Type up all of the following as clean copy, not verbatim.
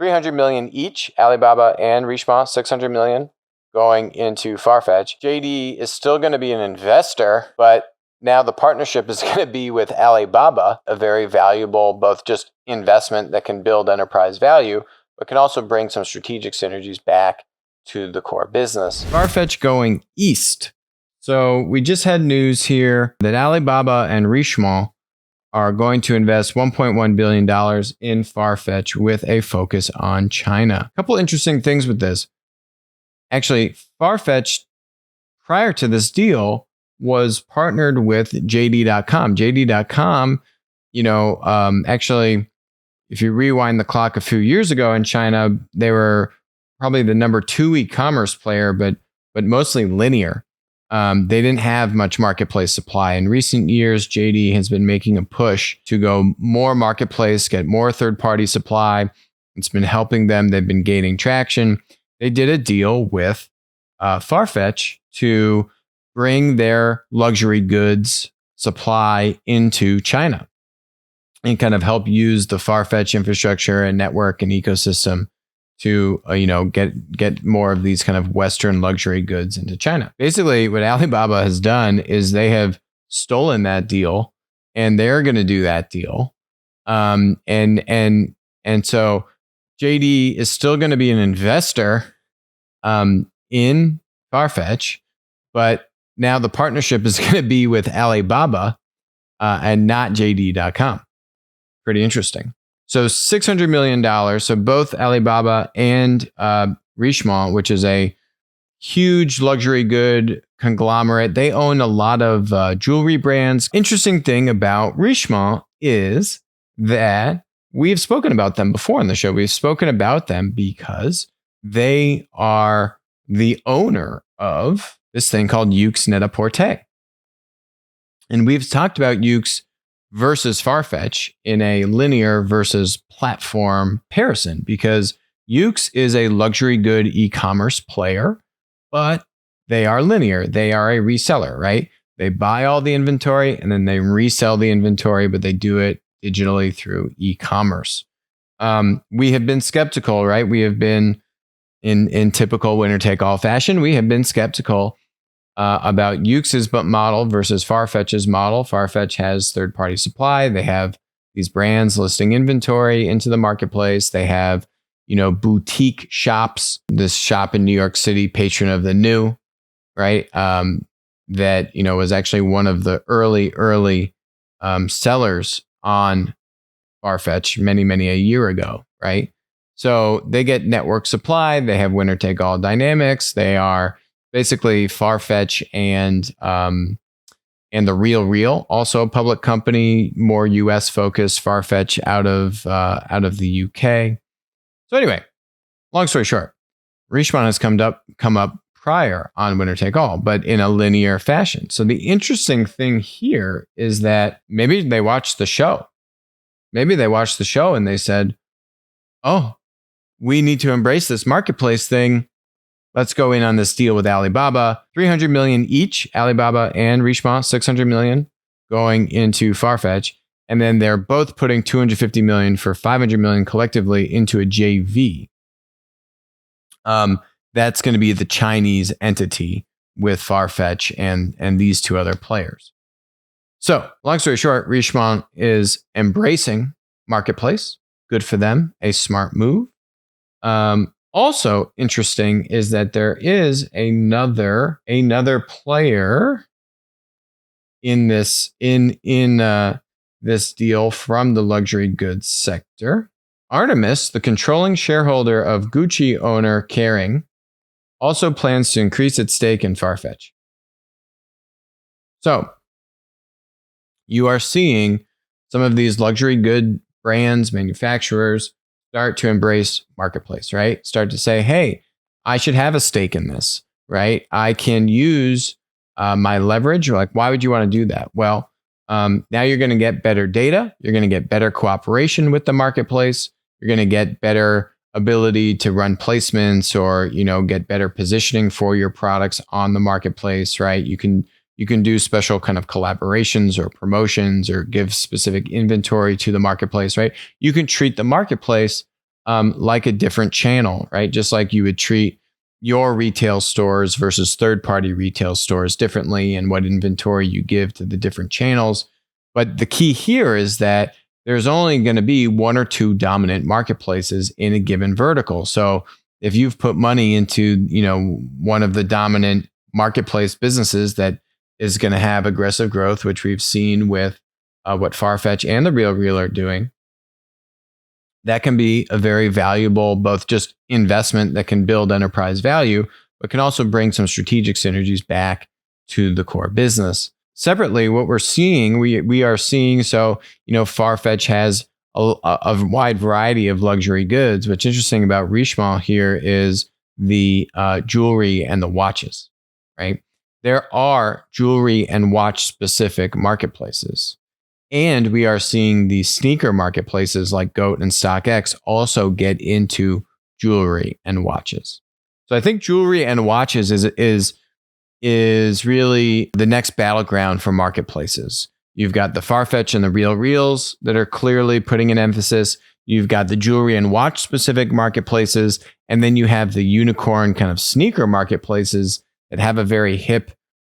$300 million each, Alibaba and Richemont, $600 million going into Farfetch. JD is still going to be an investor, but now the partnership is going to be with Alibaba, a very valuable, both just investment that can build enterprise value, but can also bring some strategic synergies back to the core business. Farfetch going east. So we just had news here that Alibaba and Richemont are going to invest $1.1 billion in Farfetch with a focus on China. A couple interesting things with this. Actually, Farfetch, prior to this deal, was partnered with JD.com. JD.com, actually, if you rewind the clock a few years ago in China, they were probably the number 2 e-commerce player, but mostly linear. They didn't have much marketplace supply. In recent years, JD has been making a push to go more marketplace, get more third-party supply. It's been helping them. They've been gaining traction. They did a deal with Farfetch to bring their luxury goods supply into China and kind of help use the Farfetch infrastructure and network and ecosystem to get more of these kind of Western luxury goods into China. Basically, what Alibaba has done is they have stolen that deal, and they're going to do that deal. And so JD is still going to be an investor in Farfetch, but now the partnership is going to be with Alibaba and not JD.com. Pretty interesting. So $600 million. So both Alibaba and Richemont, which is a huge luxury good conglomerate, they own a lot of jewelry brands. Interesting thing about Richemont is that we've spoken about them before on the show. We've spoken about them because they are the owner of this thing called Yoox Net-a-Porter. And we've talked about Yoox versus Farfetch in a linear versus platform comparison, because Yoox is a luxury good e-commerce player, but they are linear. They are a reseller, right? They buy all the inventory and then they resell the inventory, but they do it digitally through e-commerce. We have been skeptical, right? We have been in typical winner-take-all fashion. We have been skeptical about Yoox's model versus Farfetch's model. Farfetch has third-party supply. They have these brands listing inventory into the marketplace. They have, boutique shops. This shop in New York City, Patron of the New, right? That, was actually one of the early sellers on Farfetch many a year ago, right? So they get network supply. They have winner-take-all dynamics. They are basically Farfetch and the RealReal, also a public company, more US focused. Farfetch out of the UK. So anyway, long story short, Richemont has come up prior on winner take all, but in a linear fashion. So the interesting thing here is that maybe they watched the show. Maybe they watched the show and they said, "Oh, we need to embrace this marketplace thing. Let's go in on this deal with Alibaba. $300 million each, Alibaba and Richemont, $600 million going into Farfetch. And then they're both putting $250 million for $500 million collectively into a JV. That's going to be the Chinese entity with Farfetch and these two other players. So long story short, Richemont is embracing marketplace. Good for them. A smart move. Also interesting is that there is another player in this this deal from the luxury goods sector. Artemis, the controlling shareholder of Gucci owner Kering, also plans to increase its stake in Farfetch. So you are seeing some of these luxury good brands, manufacturers start to embrace marketplace, right? Start to say, hey, I should have a stake in this, right? I can use my leverage. Like, why would you want to do that? Well, now you're going to get better data. You're going to get better cooperation with the marketplace. You're going to get better ability to run placements or, get better positioning for your products on the marketplace, right? You can do special kind of collaborations or promotions or give specific inventory to the marketplace, right? You can treat the marketplace like a different channel, right? Just like you would treat your retail stores versus third-party retail stores differently, and what inventory you give to the different channels. But the key here is that there's only going to be one or two dominant marketplaces in a given vertical. So if you've put money into, one of the dominant marketplace businesses that is going to have aggressive growth, which we've seen with what Farfetch and The RealReal are doing, that can be a very valuable, both just investment that can build enterprise value, but can also bring some strategic synergies back to the core business. Separately, what we're seeing, we are seeing, Farfetch has a wide variety of luxury goods. What's interesting about Richemont here is the jewelry and the watches, right? There are jewelry and watch specific marketplaces. And we are seeing the sneaker marketplaces like GOAT and StockX also get into jewelry and watches. So I think jewelry and watches is really the next battleground for marketplaces. You've got the Farfetch and the RealReals that are clearly putting an emphasis. You've got the jewelry and watch specific marketplaces. And then you have the unicorn kind of sneaker marketplaces that have a very hip,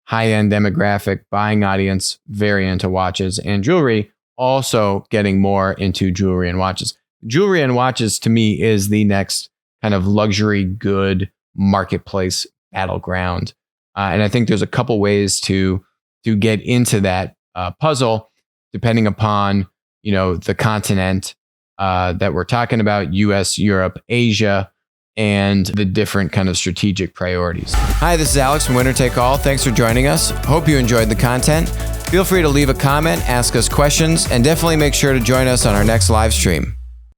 high-end demographic buying audience, very into watches and jewelry, also getting more into jewelry and watches. Jewelry and watches, to me, is the next kind of luxury good marketplace battleground. And I think there's a couple ways to get into that puzzle, depending upon, the continent that we're talking about, US, Europe, Asia, and the different kind of strategic priorities. Hi, this is Alex from Winner Take All. Thanks for joining us. Hope you enjoyed the content. Feel free to leave a comment, ask us questions, and definitely make sure to join us on our next live stream.